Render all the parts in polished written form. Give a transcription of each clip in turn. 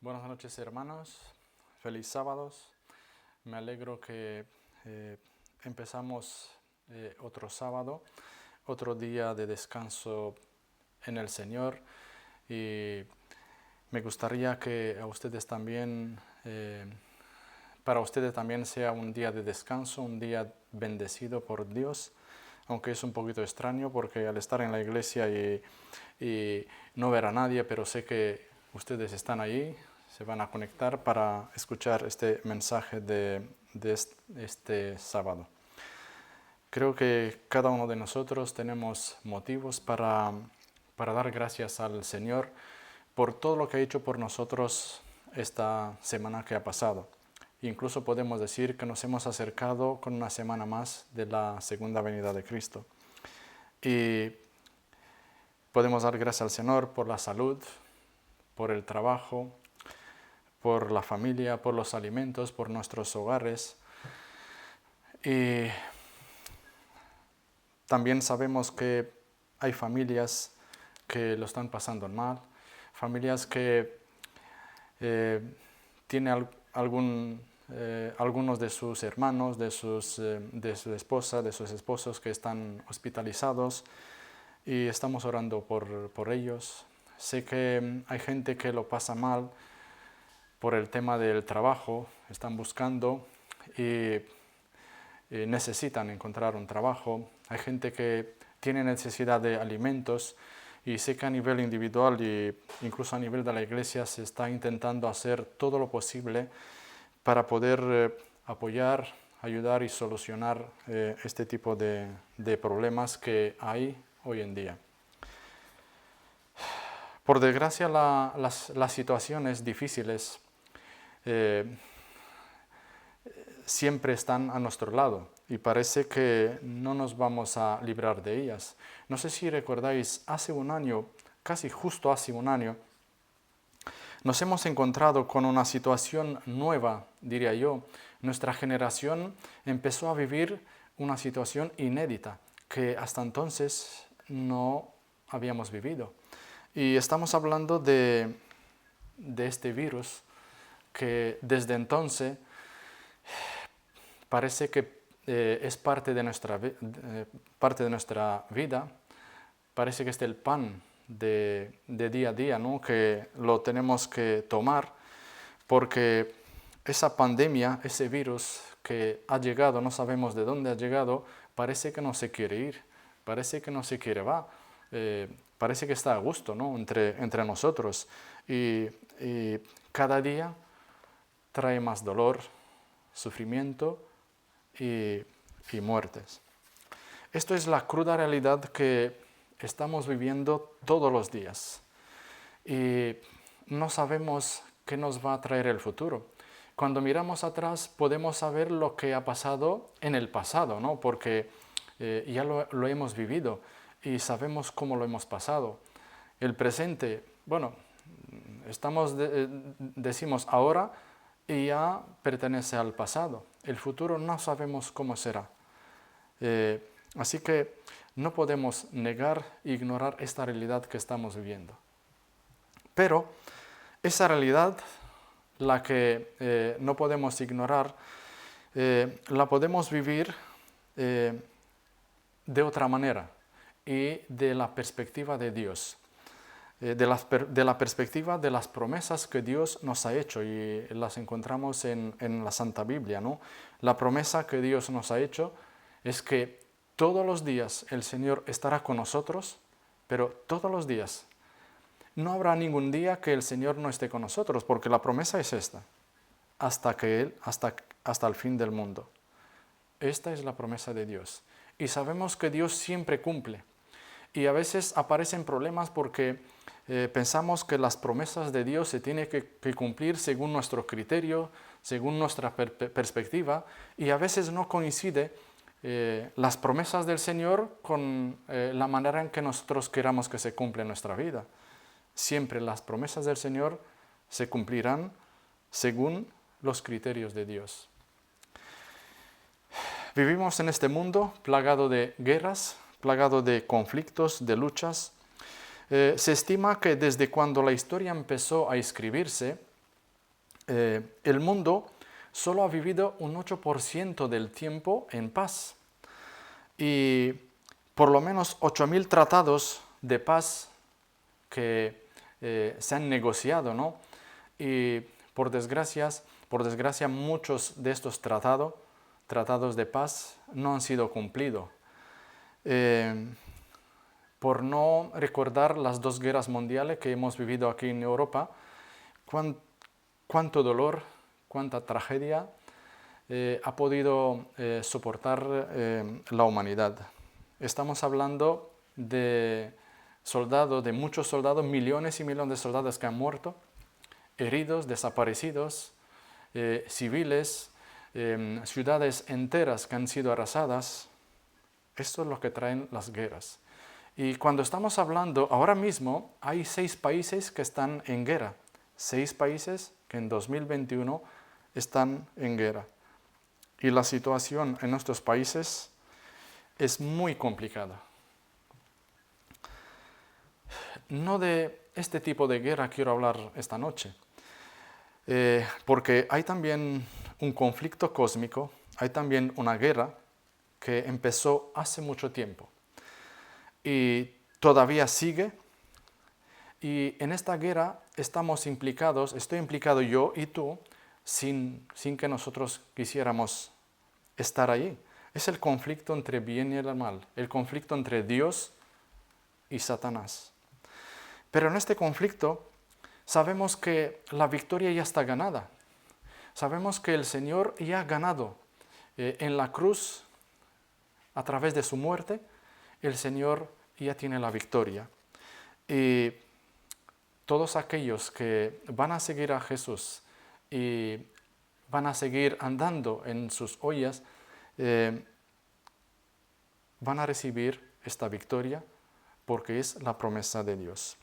Buenas noches, hermanos. Feliz sábados. Me alegro que empezamos otro sábado, otro día de descanso en el Señor. Y me gustaría que a ustedes también, para ustedes también sea un día de descanso, un día bendecido por Dios, aunque es un poquito extraño porque al estar en la iglesia y no ver a nadie, pero sé que ustedes están ahí, se van a conectar para escuchar este mensaje de este sábado. Creo que cada uno de nosotros tenemos motivos para dar gracias al Señor por todo lo que ha hecho por nosotros esta semana que ha pasado. Incluso podemos decir que nos hemos acercado con una semana más de la segunda venida de Cristo. Y podemos dar gracias al Señor por la salud, por el trabajo, por la familia, por los alimentos, por nuestros hogares. Y también sabemos que hay familias que lo están pasando mal, familias que tienen algunos de sus hermanos, de su esposa, de sus esposos que están hospitalizados y estamos orando por ellos. Sé que hay gente que lo pasa mal por el tema del trabajo, están buscando y necesitan encontrar un trabajo. Hay gente que tiene necesidad de alimentos y sé que a nivel individual e incluso a nivel de la iglesia se está intentando hacer todo lo posible para poder apoyar, ayudar y solucionar este tipo de problemas que hay hoy en día. Por desgracia, las situaciones difíciles siempre están a nuestro lado y parece que no nos vamos a librar de ellas. No sé si recordáis, hace un año, casi justo hace un año, nos hemos encontrado con una situación nueva, diría yo. Nuestra generación empezó a vivir una situación inédita que hasta entonces no habíamos vivido. Y estamos hablando de este virus que desde entonces parece que es parte de nuestra vida, parece que es el pan de día a día, ¿no? Que lo tenemos que tomar porque esa pandemia, ese virus que ha llegado, no sabemos de dónde ha llegado, parece que no se quiere ir, parece que no se quiere va, parece que está a gusto, ¿no? entre nosotros y cada día trae más dolor, sufrimiento y muertes. Esto es la cruda realidad que estamos viviendo todos los días y no sabemos qué nos va a traer el futuro. Cuando miramos atrás podemos saber lo que ha pasado en el pasado, ¿no? Porque ya lo hemos vivido y sabemos cómo lo hemos pasado. El presente, bueno, decimos ahora y ya pertenece al pasado. El futuro no sabemos cómo será. Así que no podemos negar e ignorar esta realidad que estamos viviendo. Pero esa realidad, la que no podemos ignorar, la podemos vivir de otra manera y de la perspectiva de Dios. De la perspectiva de las promesas que Dios nos ha hecho y las encontramos en la Santa Biblia, ¿no? La promesa que Dios nos ha hecho es que todos los días el Señor estará con nosotros, pero todos los días. No habrá ningún día que el Señor no esté con nosotros, porque la promesa es esta, hasta el fin del mundo. Esta es la promesa de Dios. Y sabemos que Dios siempre cumple. Y a veces aparecen problemas porque pensamos que las promesas de Dios se tienen que cumplir según nuestro criterio, según nuestra perspectiva, y a veces no coincide las promesas del Señor con la manera en que nosotros queramos que se cumpla en nuestra vida. Siempre las promesas del Señor se cumplirán según los criterios de Dios. Vivimos en este mundo plagado de guerras, plagado de conflictos, de luchas. Se estima que desde cuando la historia empezó a escribirse, el mundo solo ha vivido un 8% del tiempo en paz. Y por lo menos 8.000 tratados de paz que se han negociado, ¿no? Y por desgracia, muchos de estos tratados de paz no han sido cumplidos. Por no recordar las 2 guerras mundiales que hemos vivido aquí en Europa, cuánto dolor, cuánta tragedia ha podido soportar la humanidad. Estamos hablando de muchos soldados, millones y millones de soldados que han muerto, heridos, desaparecidos, civiles, ciudades enteras que han sido arrasadas. Esto es lo que traen las guerras. Y cuando estamos hablando, ahora mismo hay 6 países que están en guerra. 6 países que en 2021 están en guerra. Y la situación en nuestros países es muy complicada. No de este tipo de guerra quiero hablar esta noche, porque hay también un conflicto cósmico, hay también una guerra que empezó hace mucho tiempo y todavía sigue. Y en esta guerra estoy implicado yo y tú, sin que nosotros quisiéramos estar ahí. Es el conflicto entre bien y el mal, el conflicto entre Dios y Satanás. Pero en este conflicto sabemos que la victoria ya está ganada. Sabemos que el Señor ya ha ganado en la cruz, a través de su muerte, el Señor ya tiene la victoria. Y todos aquellos que van a seguir a Jesús y van a seguir andando en sus huellas, van a recibir esta victoria porque es la promesa de Dios.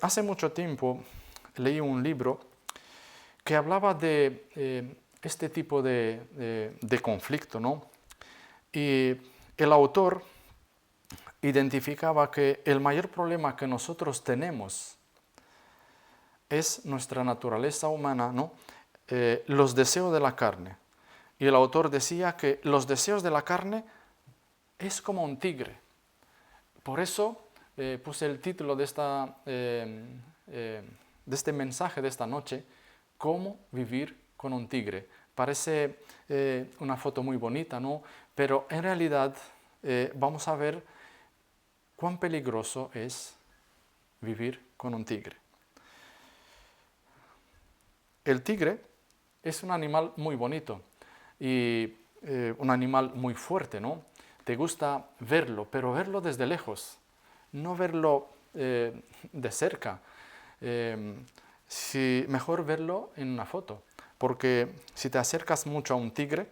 Hace mucho tiempo leí un libro que hablaba de este tipo de conflicto, ¿no? Y el autor identificaba que el mayor problema que nosotros tenemos es nuestra naturaleza humana, ¿no? Los deseos de la carne. Y el autor decía que los deseos de la carne es como un tigre. Por eso puse el título de este mensaje de esta noche, ¿cómo vivir con un tigre? Parece una foto muy bonita, ¿no? Pero en realidad vamos a ver cuán peligroso es vivir con un tigre. El tigre es un animal muy bonito y un animal muy fuerte, ¿no? Te gusta verlo, pero verlo desde lejos, no verlo de cerca. Mejor verlo en una foto, porque si te acercas mucho a un tigre,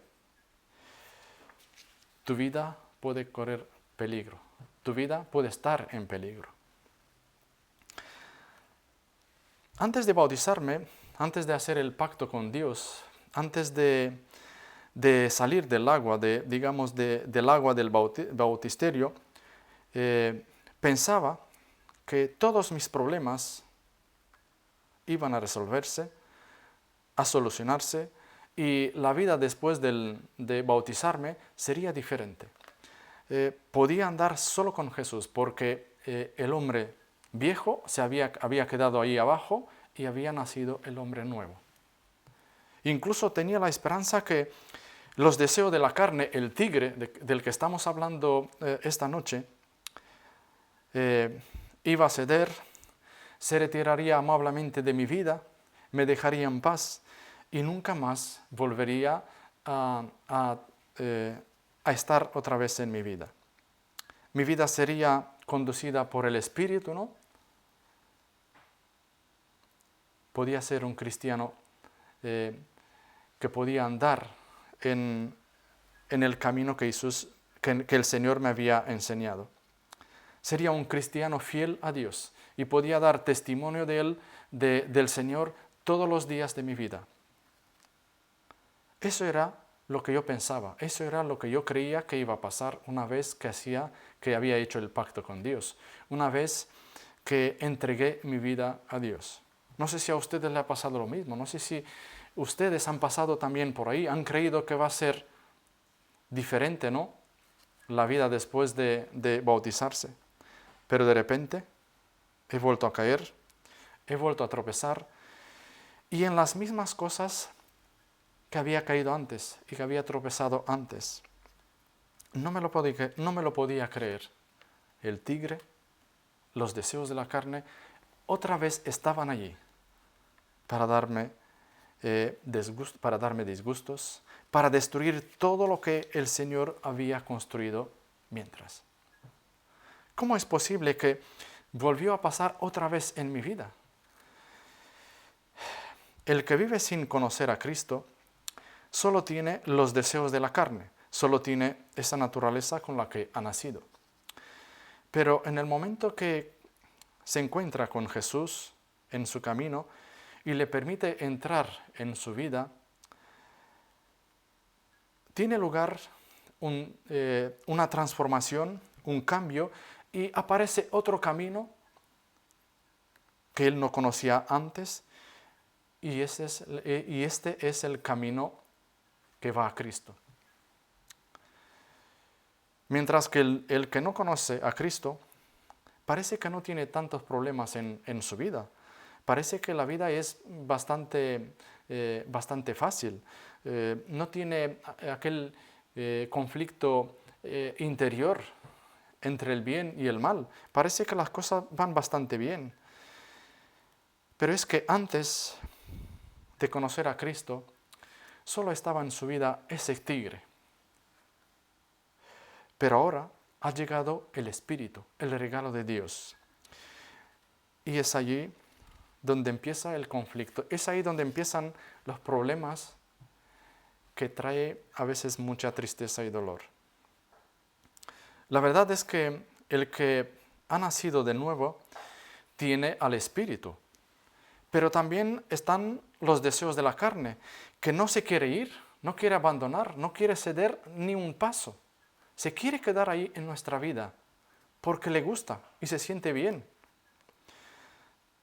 tu vida puede correr peligro, tu vida puede estar en peligro. Antes de bautizarme, antes de hacer el pacto con Dios, antes de salir del agua, del agua del bautisterio, pensaba que todos mis problemas iban a resolverse, a solucionarse, y la vida después de bautizarme sería diferente. Podía andar solo con Jesús, porque el hombre viejo se había quedado ahí abajo y había nacido el hombre nuevo. Incluso tenía la esperanza que los deseos de la carne, el tigre del que estamos hablando esta noche, iba a ceder, se retiraría amablemente de mi vida, me dejaría en paz y nunca más volvería a estar otra vez en mi vida. Mi vida sería conducida por el Espíritu, ¿no? Podía ser un cristiano que podía andar en el camino que el Señor me había enseñado. Sería un cristiano fiel a Dios y podía dar testimonio de Él, del Señor, todos los días de mi vida. Eso era lo que yo pensaba, eso era lo que yo creía que iba a pasar una vez que había hecho el pacto con Dios, una vez que entregué mi vida a Dios. No sé si a ustedes les ha pasado lo mismo, no sé si ustedes han pasado también por ahí, han creído que va a ser diferente, ¿no? La vida después de bautizarse. Pero de repente he vuelto a caer, he vuelto a tropezar y en las mismas cosas que había caído antes y que había tropezado antes. No me lo podía creer. El tigre, los deseos de la carne, otra vez estaban allí para darme disgustos, para destruir todo lo que el Señor había construido mientras. ¿Cómo es posible que volvió a pasar otra vez en mi vida? El que vive sin conocer a Cristo solo tiene los deseos de la carne, solo tiene esa naturaleza con la que ha nacido. Pero en el momento que se encuentra con Jesús en su camino y le permite entrar en su vida, tiene lugar una transformación, un cambio, y aparece otro camino que él no conocía antes, y este es el camino que va a Cristo. Mientras que el que no conoce a Cristo parece que no tiene tantos problemas en su vida. Parece que la vida es bastante fácil. No tiene aquel conflicto interior entre el bien y el mal. Parece que las cosas van bastante bien. Pero es que antes de conocer a Cristo, solo estaba en su vida ese tigre. Pero ahora ha llegado el Espíritu, el regalo de Dios. Y es allí donde empieza el conflicto. Es ahí donde empiezan los problemas que trae a veces mucha tristeza y dolor. La verdad es que el que ha nacido de nuevo tiene al Espíritu. Pero también están los deseos de la carne, que no se quiere ir, no quiere abandonar, no quiere ceder ni un paso. Se quiere quedar ahí en nuestra vida porque le gusta y se siente bien.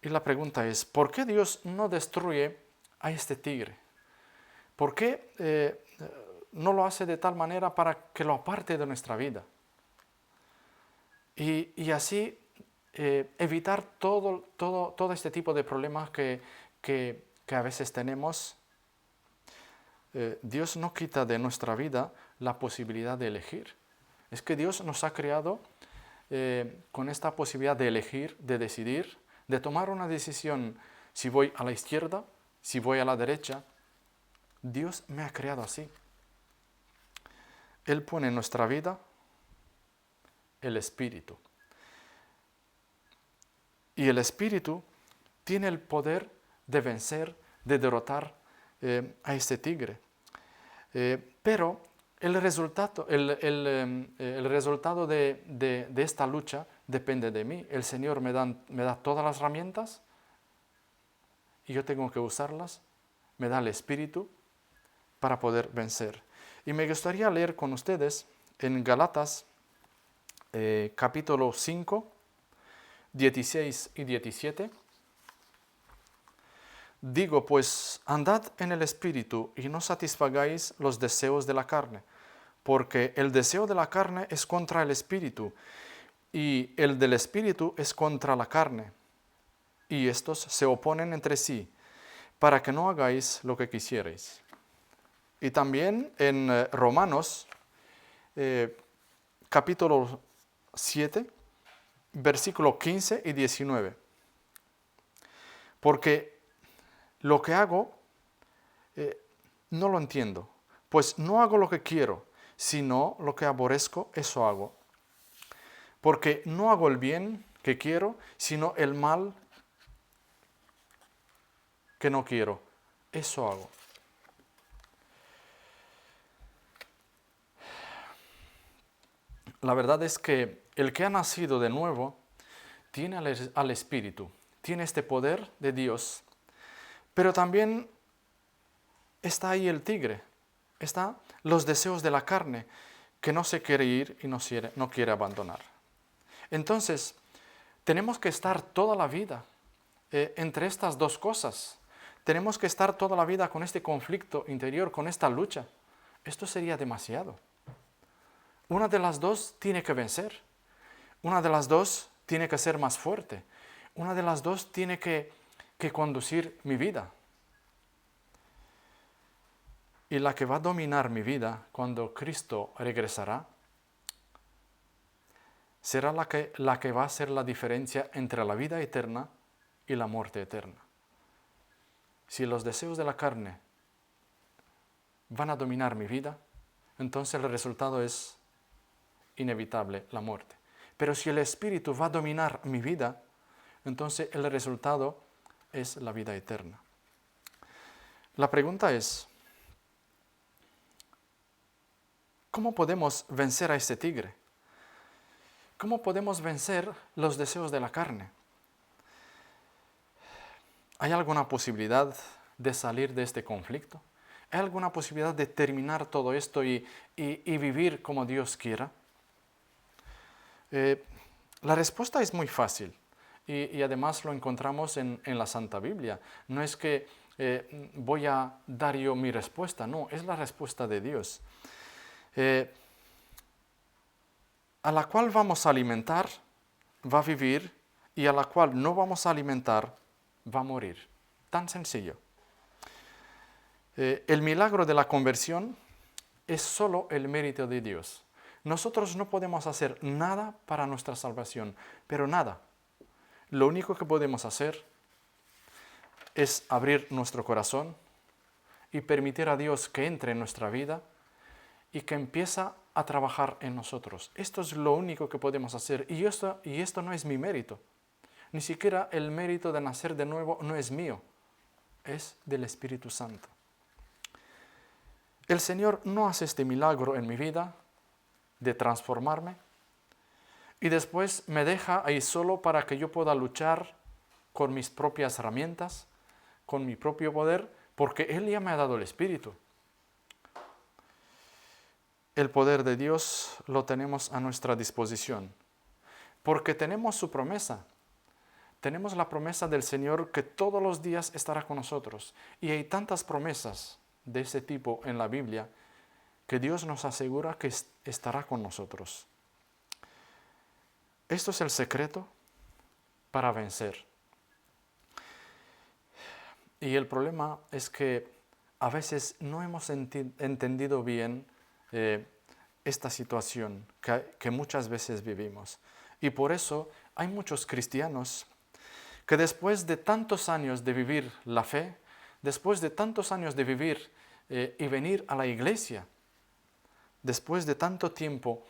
Y la pregunta es, ¿por qué Dios no destruye a este tigre? ¿Por qué no lo hace de tal manera para que lo aparte de nuestra vida? Y así evitar todo este tipo de problemas que a veces tenemos. Dios no quita de nuestra vida la posibilidad de elegir. Es que Dios nos ha creado con esta posibilidad de elegir, de decidir, de tomar una decisión si voy a la izquierda, si voy a la derecha. Dios me ha creado así. Él pone en nuestra vida el Espíritu. Y el Espíritu tiene el poder de vencer, de derrotar a este tigre. Pero el resultado de esta lucha depende de mí. El Señor me da todas las herramientas y yo tengo que usarlas. Me da el Espíritu para poder vencer. Y me gustaría leer con ustedes en Gálatas capítulo 5, 16 y 17. Digo, pues, andad en el Espíritu y no satisfagáis los deseos de la carne, porque el deseo de la carne es contra el Espíritu, y el del Espíritu es contra la carne, y estos se oponen entre sí, para que no hagáis lo que quisierais. Y también en Romanos, capítulo 7, versículo 15 y 19. Porque lo que hago no lo entiendo, pues no hago lo que quiero, sino lo que aborrezco, eso hago. Porque no hago el bien que quiero, sino el mal que no quiero, eso hago. La verdad es que el que ha nacido de nuevo tiene al Espíritu, tiene este poder de Dios, pero también está ahí el tigre, están los deseos de la carne, que no se quiere ir y no quiere abandonar. Entonces, tenemos que estar toda la vida entre estas dos cosas. Tenemos que estar toda la vida con este conflicto interior, con esta lucha. Esto sería demasiado. Una de las dos tiene que vencer. Una de las dos tiene que ser más fuerte. Una de las dos tiene que conducir mi vida. Y la que va a dominar mi vida cuando Cristo regresará será la que va a hacer la diferencia entre la vida eterna y la muerte eterna. Si los deseos de la carne van a dominar mi vida, entonces el resultado es inevitable, la muerte. Pero si el Espíritu va a dominar mi vida, entonces el resultado es la vida eterna. La pregunta es, ¿cómo podemos vencer a este tigre? ¿Cómo podemos vencer los deseos de la carne? ¿Hay alguna posibilidad de salir de este conflicto? ¿Hay alguna posibilidad de terminar todo esto y vivir como Dios quiera? La respuesta es muy fácil y además lo encontramos en la Santa Biblia. No es que voy a dar yo mi respuesta, no, es la respuesta de Dios. A la cual vamos a alimentar, va a vivir, y a la cual no vamos a alimentar, va a morir. Tan sencillo. El milagro de la conversión es solo el mérito de Dios. Nosotros no podemos hacer nada para nuestra salvación, pero nada. Lo único que podemos hacer es abrir nuestro corazón y permitir a Dios que entre en nuestra vida y que empieza a trabajar en nosotros. Esto es lo único que podemos hacer. Y esto no es mi mérito. Ni siquiera el mérito de nacer de nuevo no es mío. Es del Espíritu Santo. El Señor no hace este milagro en mi vida de transformarme y después me deja ahí solo para que yo pueda luchar con mis propias herramientas, con mi propio poder, porque Él ya me ha dado el Espíritu. El poder de Dios lo tenemos a nuestra disposición, porque tenemos su promesa. Tenemos la promesa del Señor que todos los días estará con nosotros. Y hay tantas promesas de ese tipo en la Biblia que Dios nos asegura que estará con nosotros. Esto es el secreto para vencer. Y el problema es que a veces no hemos entendido bien esta situación que muchas veces vivimos. Y por eso hay muchos cristianos que después de tantos años de vivir la fe, después de tantos años de vivir y venir a la iglesia, después de tanto tiempo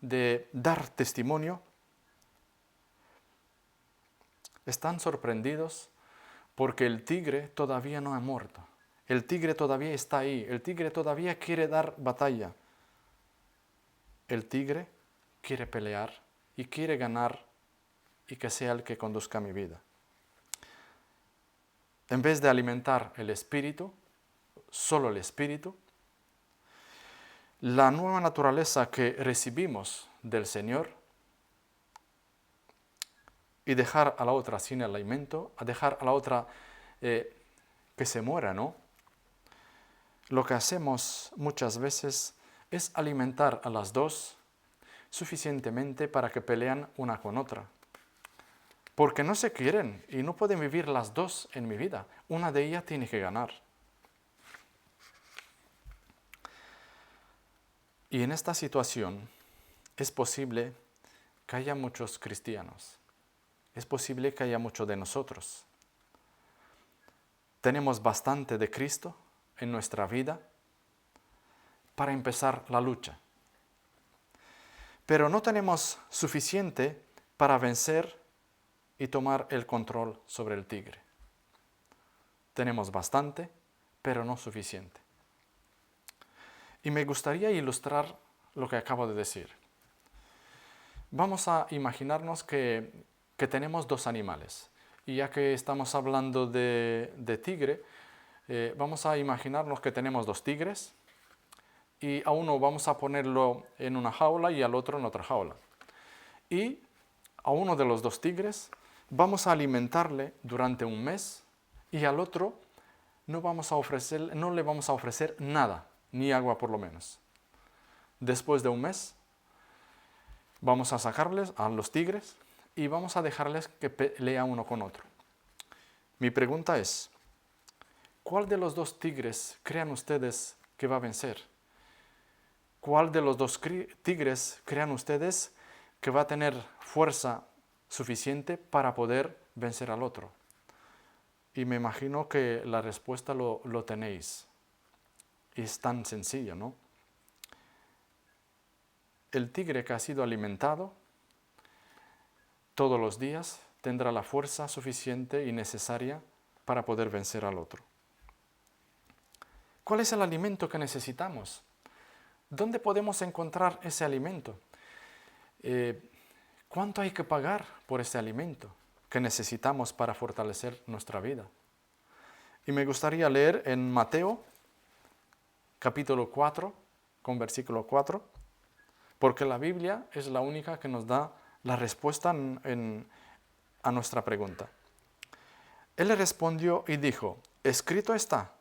de dar testimonio, están sorprendidos porque el tigre todavía no ha muerto. El tigre todavía está ahí, el tigre todavía quiere dar batalla. El tigre quiere pelear y quiere ganar y que sea el que conduzca mi vida. En vez de alimentar el espíritu, solo el espíritu, la nueva naturaleza que recibimos del Señor y dejar a la otra sin el alimento, a dejar a la otra que se muera, ¿no? Lo que hacemos muchas veces es alimentar a las dos suficientemente para que pelean una con otra. Porque no se quieren y no pueden vivir las dos en mi vida. Una de ellas tiene que ganar. Y en esta situación es posible que haya muchos cristianos. Es posible que haya muchos de nosotros. Tenemos bastante de Cristo en nuestra vida para empezar la lucha. Pero no tenemos suficiente para vencer y tomar el control sobre el tigre. Tenemos bastante, pero no suficiente. Y me gustaría ilustrar lo que acabo de decir. Vamos a imaginarnos que tenemos dos animales. Y ya que estamos hablando de tigre, vamos a imaginarnos que tenemos dos tigres y a uno vamos a ponerlo en una jaula y al otro en otra jaula. Y a uno de los dos tigres vamos a alimentarle durante un mes y al otro no le vamos a ofrecer nada, ni agua por lo menos. Después de un mes, vamos a sacarles a los tigres y vamos a dejarles que pelean uno con otro. Mi pregunta es, ¿cuál de los dos tigres crean ustedes que va a vencer? ¿Cuál de los dos tigres crean ustedes que va a tener fuerza suficiente para poder vencer al otro? Y me imagino que la respuesta lo tenéis. Y es tan sencilla, ¿no? El tigre que ha sido alimentado todos los días tendrá la fuerza suficiente y necesaria para poder vencer al otro. ¿Cuál es el alimento que necesitamos? ¿Dónde podemos encontrar ese alimento? ¿Cuánto hay que pagar por ese alimento que necesitamos para fortalecer nuestra vida? Y me gustaría leer en Mateo, capítulo 4, con versículo 4, porque la Biblia es la única que nos da la respuesta a nuestra pregunta. Él le respondió y dijo, escrito está,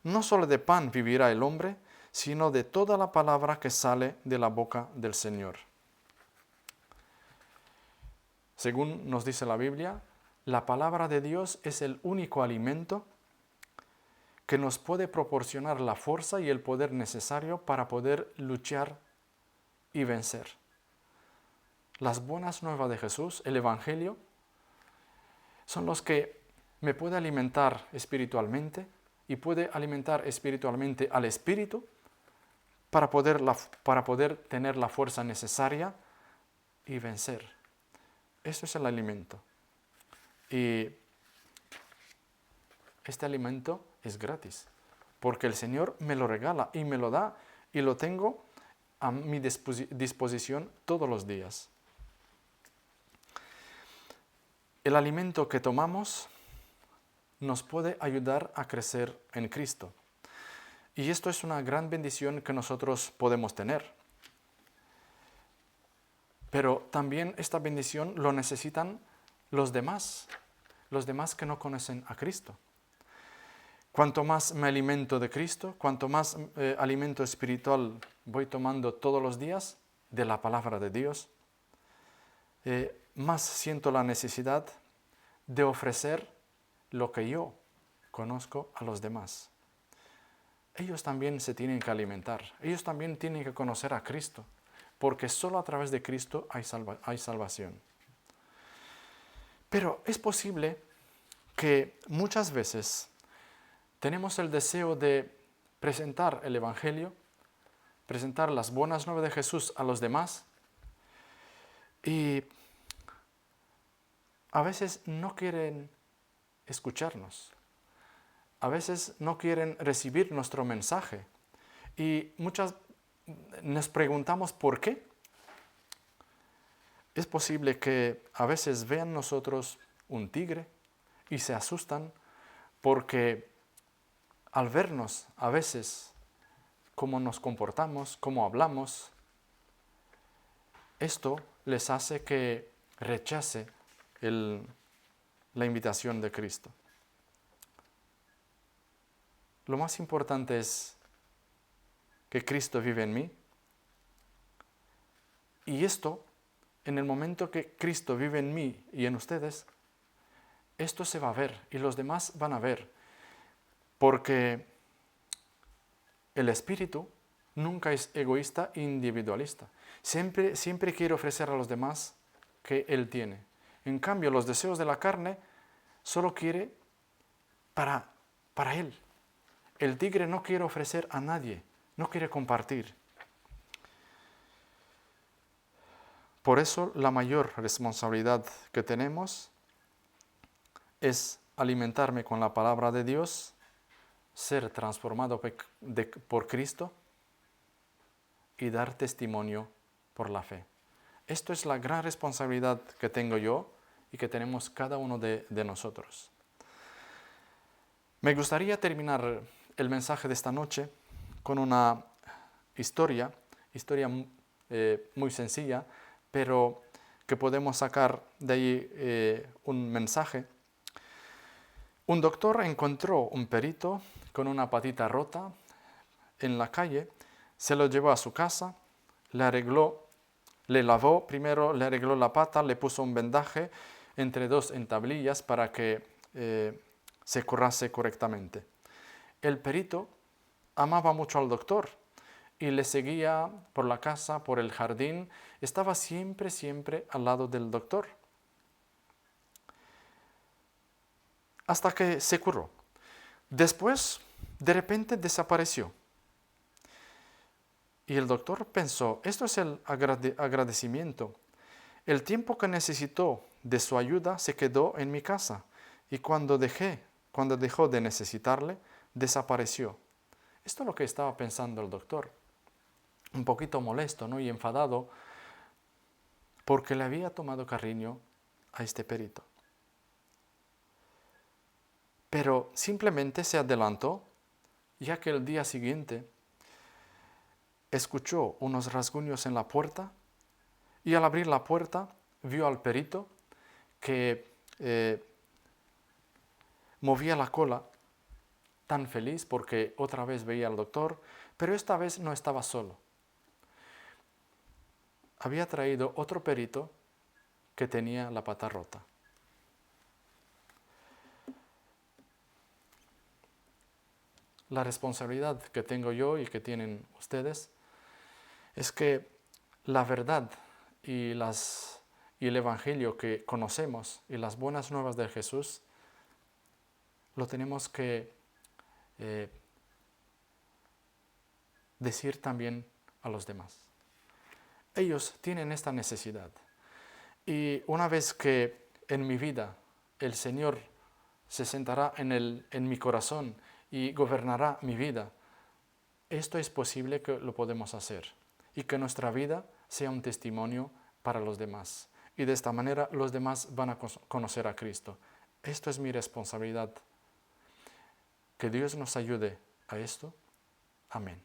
no solo de pan vivirá el hombre, sino de toda la palabra que sale de la boca del Señor. Según nos dice la Biblia, la palabra de Dios es el único alimento que nos puede proporcionar la fuerza y el poder necesario para poder luchar y vencer. Las buenas nuevas de Jesús, el Evangelio, son los que me puede alimentar espiritualmente y puede alimentar espiritualmente al espíritu para poder tener la fuerza necesaria y vencer. Eso es el alimento. Y este alimento es gratis, porque el Señor me lo regala y me lo da y lo tengo a mi disposición todos los días. El alimento que tomamos nos puede ayudar a crecer en Cristo. Y esto es una gran bendición que nosotros podemos tener. Pero también esta bendición lo necesitan los demás que no conocen a Cristo. Cuanto más me alimento de Cristo, cuanto más alimento espiritual voy tomando todos los días de la palabra de Dios, más siento la necesidad de ofrecer lo que yo conozco a los demás. Ellos también se tienen que alimentar, ellos también tienen que conocer a Cristo, porque solo a través de Cristo hay salvación. Pero es posible que muchas veces tenemos el deseo de presentar el Evangelio, presentar las buenas nuevas de Jesús a los demás, y a veces no quieren escucharnos. A veces no quieren recibir nuestro mensaje. Y muchas nos preguntamos por qué. Es posible que a veces vean nosotros un tigre y se asustan porque al vernos a veces cómo nos comportamos, cómo hablamos, esto les hace que rechace la invitación de Cristo. Lo más importante es que Cristo vive en mí. Y esto, en el momento que Cristo vive en mí y en ustedes, esto se va a ver y los demás van a ver. Porque el espíritu nunca es egoísta e individualista. Siempre quiere ofrecer a los demás que él tiene. En cambio, los deseos de la carne solo quiere para él. El tigre no quiere ofrecer a nadie, no quiere compartir. Por eso la mayor responsabilidad que tenemos es alimentarme con la palabra de Dios, ser transformado por Cristo y dar testimonio por la fe. Esto es la gran responsabilidad que tengo yo y que tenemos cada uno de nosotros. Me gustaría terminar el mensaje de esta noche con una historia muy sencilla, pero que podemos sacar de ahí un mensaje. Un doctor encontró un perito con una patita rota en la calle, se lo llevó a su casa, le arregló, le lavó, primero le arregló la pata, le puso un vendaje entre dos entablillas para que se curase correctamente. El perito amaba mucho al doctor y le seguía por la casa, por el jardín, estaba siempre, siempre al lado del doctor. Hasta que se curó. Después, de repente desapareció. Y el doctor pensó, esto es el agradecimiento. El tiempo que necesitó de su ayuda se quedó en mi casa y cuando dejó de necesitarle, desapareció. Esto es lo que estaba pensando el doctor. Un poquito molesto, ¿no? Y enfadado porque le había tomado cariño a este perito. Pero simplemente se adelantó, ya que el día siguiente escuchó unos rasguños en la puerta y al abrir la puerta vio al perito que movía la cola tan feliz porque otra vez veía al doctor, pero esta vez no estaba solo. Había traído otro perito que tenía la pata rota. La responsabilidad que tengo yo y que tienen ustedes es que la verdad y el Evangelio que conocemos y las buenas nuevas de Jesús lo tenemos que decir también a los demás. Ellos tienen esta necesidad. Y una vez que en mi vida el Señor se sentará en mi corazón y gobernará mi vida, esto es posible que lo podemos hacer y que nuestra vida sea un testimonio para los demás. Y de esta manera los demás van a conocer a Cristo. Esto es mi responsabilidad. Que Dios nos ayude a esto. Amén.